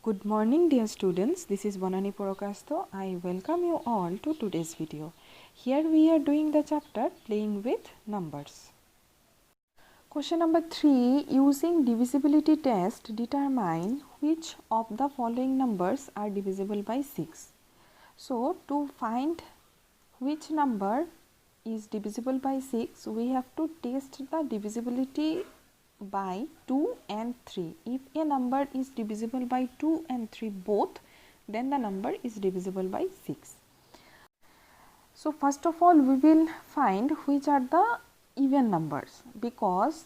Good morning dear students, this is Bonani Porokasto. I welcome you all to today's video. Here we are doing the chapter playing with numbers. Question number 3, using divisibility test determine which of the following numbers are divisible by 6. So to find which number is divisible by 6, we have to test the divisibility by 2 and 3. If a number is divisible by 2 and 3 both, then the number is divisible by 6. So first of all, we will find which are the even numbers, because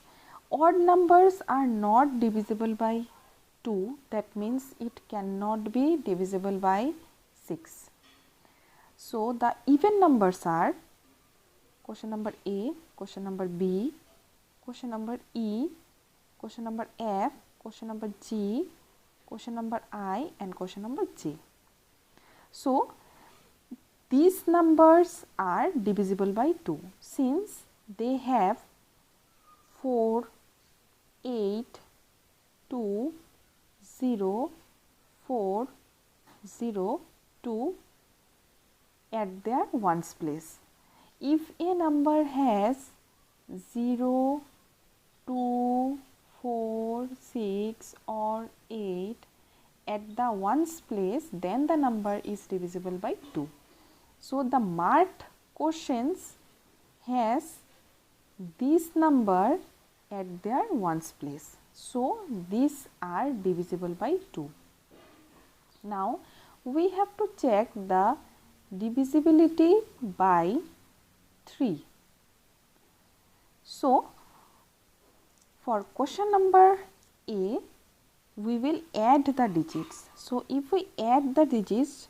odd numbers are not divisible by 2, that means it cannot be divisible by 6. So the even numbers are question number A, question number B, question number E, question number F, question number G, question number I and question number J. So these numbers are divisible by 2 since they have 4, 8, 2, 0, 4, 0, 2 at their ones place. If a number has 0, 2, 4, 6 or 8 at the ones place, then the number is divisible by 2. So the marked questions has this number at their ones place. So these are divisible by 2. Now we have to check the divisibility by 3. So for question number A, we will add the digits. So if we add the digits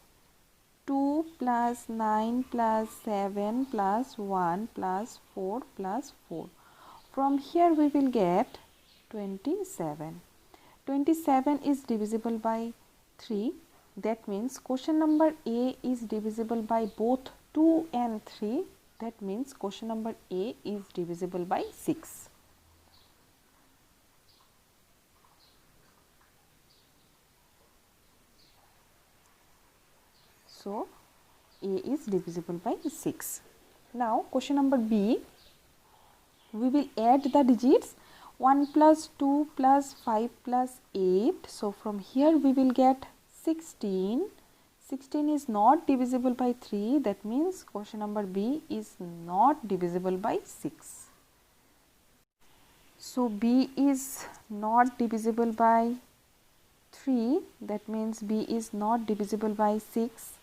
2 plus 9 plus 7 plus 1 plus 4 plus 4. From here we will get 27. 27 is divisible by 3. That means question number A is divisible by both 2 and 3. That means question number A is divisible by 6. So A is divisible by 6. Now question number B, we will add the digits 1 plus 2 plus 5 plus 8. So from here we will get 16. 16 is not divisible by 3. That means question number B is not divisible by 6. So B is not divisible by 3. That means B is not divisible by 6.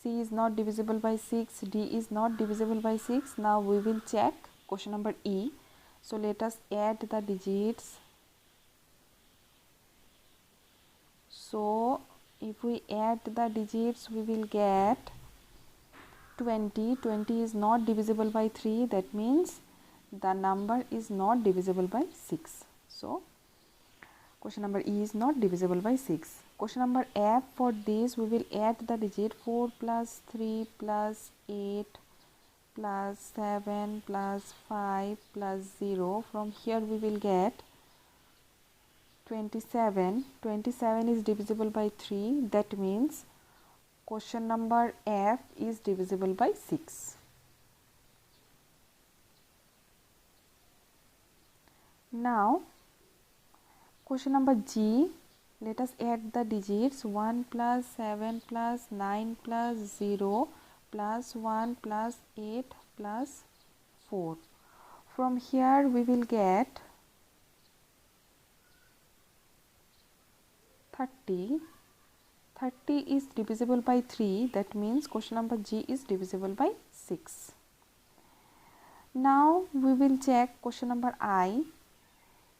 C is not divisible by 6. D is not divisible by 6. Now we will check question number E. So let us add the digits. So if we add the digits, we will get 20. 20 is not divisible by 3. That means the number is not divisible by 6. So question number E is not divisible by 6. Question number F, for this we will add the digit 4 plus 3 plus 8 plus 7 plus 5 plus 0. From here we will get 27. 27 is divisible by 3. That means question number F is divisible by 6. Now question number G, let us add the digits 1 plus 7 plus 9 plus 0 plus 1 plus 8 plus 4. From here we will get 30. 30 is divisible by 3. That means question number G is divisible by 6. Now we will check question number I.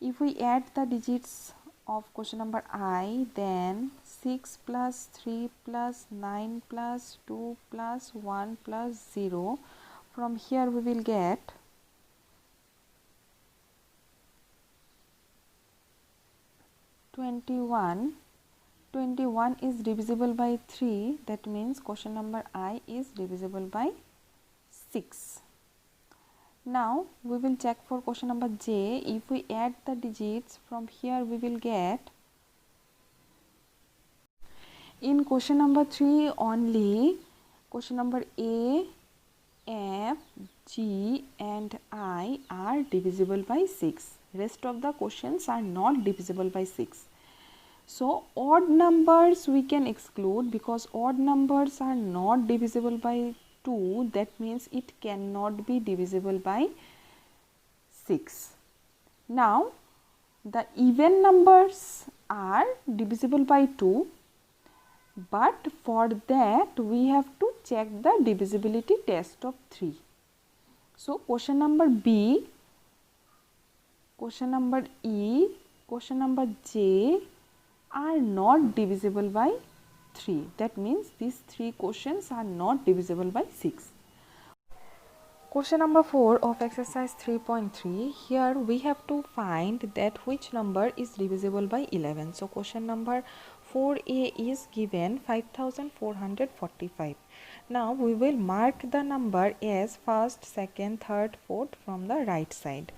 If we add the digits of question number I, then 6 plus 3 plus 9 plus 2 plus 1 plus 0. From here we will get 21. 21 is divisible by 3. That means question number I is divisible by 6. Now we will check for question number J. If we add the digits, from here we will get In question number 3 only, question number A, F, G and I are divisible by 6. Rest of the questions are not divisible by 6. So odd numbers we can exclude because odd numbers are not divisible by 2. That means it cannot be divisible by 6. Now the even numbers are divisible by 2, but for that we have to check the divisibility test of 3. So question number B, question number E, question number J are not divisible by 3. That means these 3 questions are not divisible by 6. Question number 4 of exercise 3.3, here we have to find that which number is divisible by 11. So question number 4a is given 5445. Now we will mark the number as first, second, third, fourth from the right side.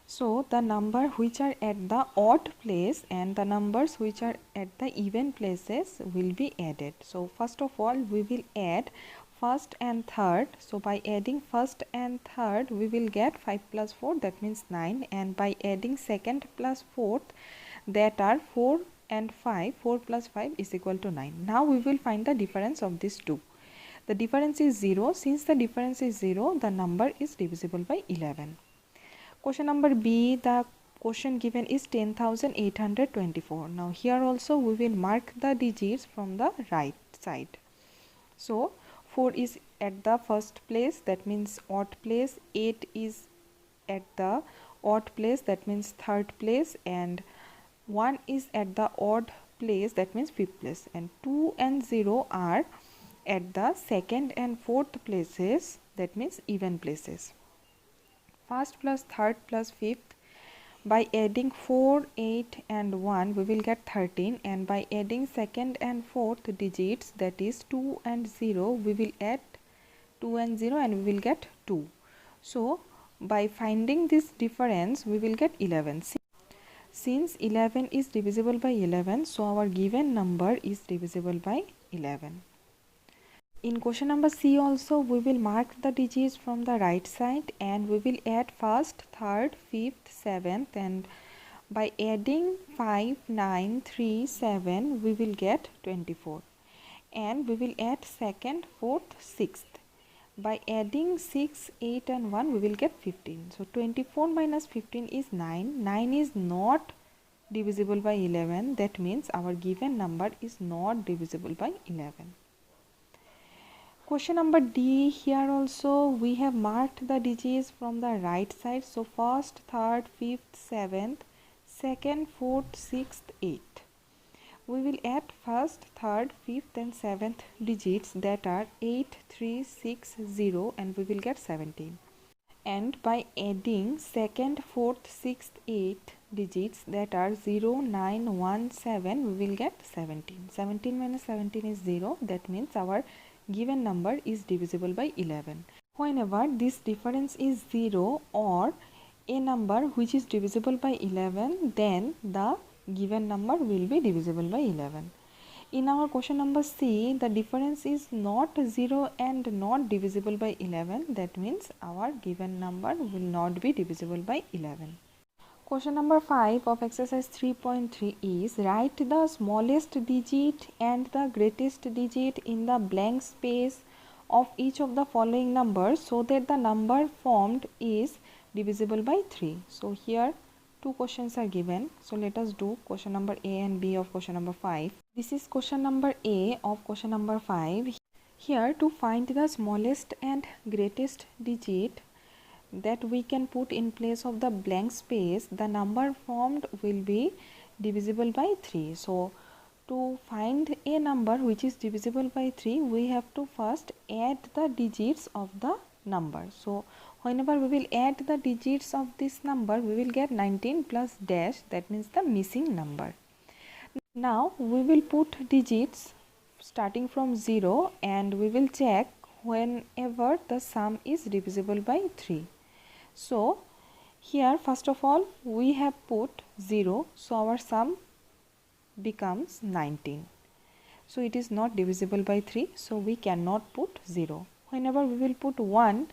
So the number which are at the odd place and the numbers which are at the even places will be added. So first of all we will add first and third. So by adding first and third we will get 5 plus 4, that means 9, and by adding second plus fourth, that are 4 and 5, 4 plus 5 is equal to 9. Now we will find the difference of these two. The difference is 0. Since the difference is 0, the number is divisible by 11. Question number B, the question given is 10,824. Now here also we will mark the digits from the right side. So 4 is at the first place, that means odd place. 8 is at the odd place, that means third place, and 1 is at the odd place, that means fifth place, and 2 and 0 are at the second and fourth places, that means even places. First plus third plus fifth, by adding 4, 8 and 1 we will get 13, and by adding second and fourth digits, that is 2 and 0, we will add 2 and 0 and we will get 2. So by finding this difference we will get 11. Since 11 is divisible by 11, so our given number is divisible by 11. In question number C also we will mark the digits from the right side and we will add first, third, fifth, seventh, and by adding 5, 9, 3, 7 we will get 24, and we will add second, fourth, sixth. By adding 6, 8 and 1 we will get 15. So 24 minus 15 is 9. 9 is not divisible by 11. That means our given number is not divisible by 11. Question number D, here also we have marked the digits from the right side. So first, third, fifth, seventh, second, fourth, sixth, eighth. We will add first, third, fifth and seventh digits, that are 8, 3, 6, 0, and we will get 17. And by adding second, fourth, sixth, eighth digits, that are 0, 9, 1, 7, we will get 17. 17 minus 17 is 0. That means our given number is divisible by 11. Whenever this difference is 0 or a number which is divisible by 11, then the given number will be divisible by 11. In our question number C, the difference is not 0 and not divisible by 11. That means our given number will not be divisible by 11. Question number 5 of exercise 3.3 is write the smallest digit and the greatest digit in the blank space of each of the following numbers so that the number formed is divisible by 3. So here two questions are given. So let us do question number A and B of question number 5. This is question number A of question number 5. Here to find the smallest and greatest digit that we can put in place of the blank space, the number formed will be divisible by 3. So to find a number which is divisible by 3, we have to first add the digits of the number. So whenever we will add the digits of this number, we will get 19 plus dash, that means the missing number. Now we will put digits starting from 0 and we will check whenever the sum is divisible by 3. So here first of all we have put 0, so our sum becomes 19. so it is not divisible by 3, so we cannot put 0. Whenever we will put 1,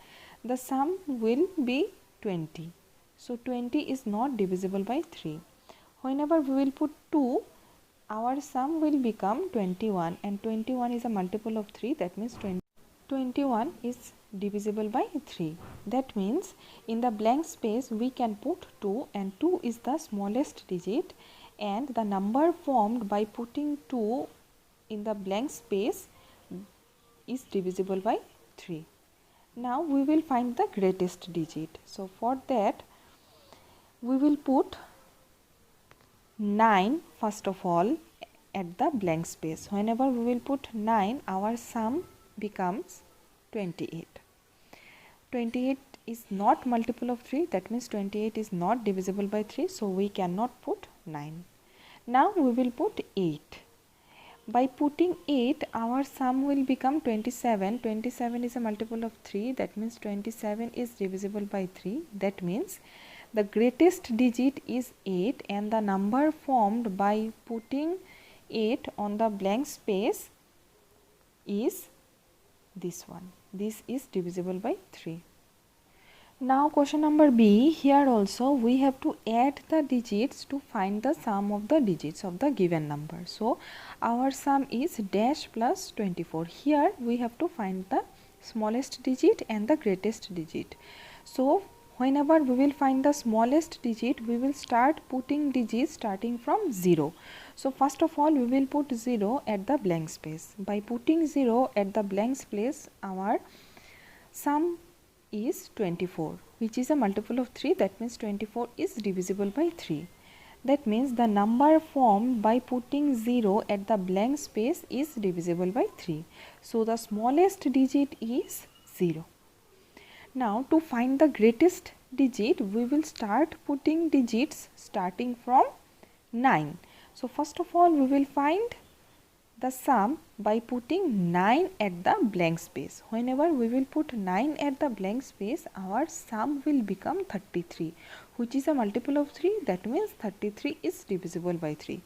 the sum will be 20. So 20 is not divisible by 3. Whenever we will put 2, our sum will become 21, and 21 is a multiple of 3, that means 21 is divisible by 3. That means in the blank space we can put 2, and 2 is the smallest digit, and the number formed by putting 2 in the blank space is divisible by 3. Now we will find the greatest digit. So for that we will put 9 first of all at the blank space. Whenever we will put 9, our sum becomes 28. 28 is not multiple of 3, that means 28 is not divisible by 3, so we cannot put 9. Now we will put 8. By putting 8, our sum will become 27. 27 is a multiple of 3, that means 27 is divisible by 3. That means the greatest digit is 8, and the number formed by putting 8 on the blank space is this one. This is divisible by 3. Now question number B, here also we have to add the digits to find the sum of the digits of the given number. So our sum is dash plus 24. Here we have to find the smallest digit and the greatest digit. So whenever we will find the smallest digit, we will start putting digits starting from 0. So first of all we will put 0 at the blank space. By putting 0 at the blank space, our sum is 24, which is a multiple of 3, that means 24 is divisible by 3. That means the number formed by putting 0 at the blank space is divisible by 3. So the smallest digit is 0. Now to find the greatest digit, we will start putting digits starting from 9. So first of all we will find the sum by putting 9 at the blank space. Whenever we will put 9 at the blank space, our sum will become 33, which is a multiple of 3, that means 33 is divisible by 3.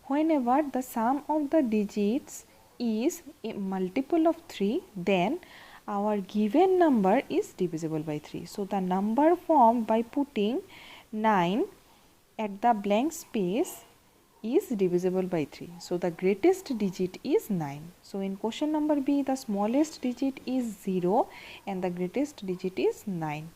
Whenever the sum of the digits is a multiple of 3, then our given number is divisible by 3. So the number formed by putting 9 at the blank space is divisible by 3. So the greatest digit is 9. So in question number B, the smallest digit is 0 and the greatest digit is 9.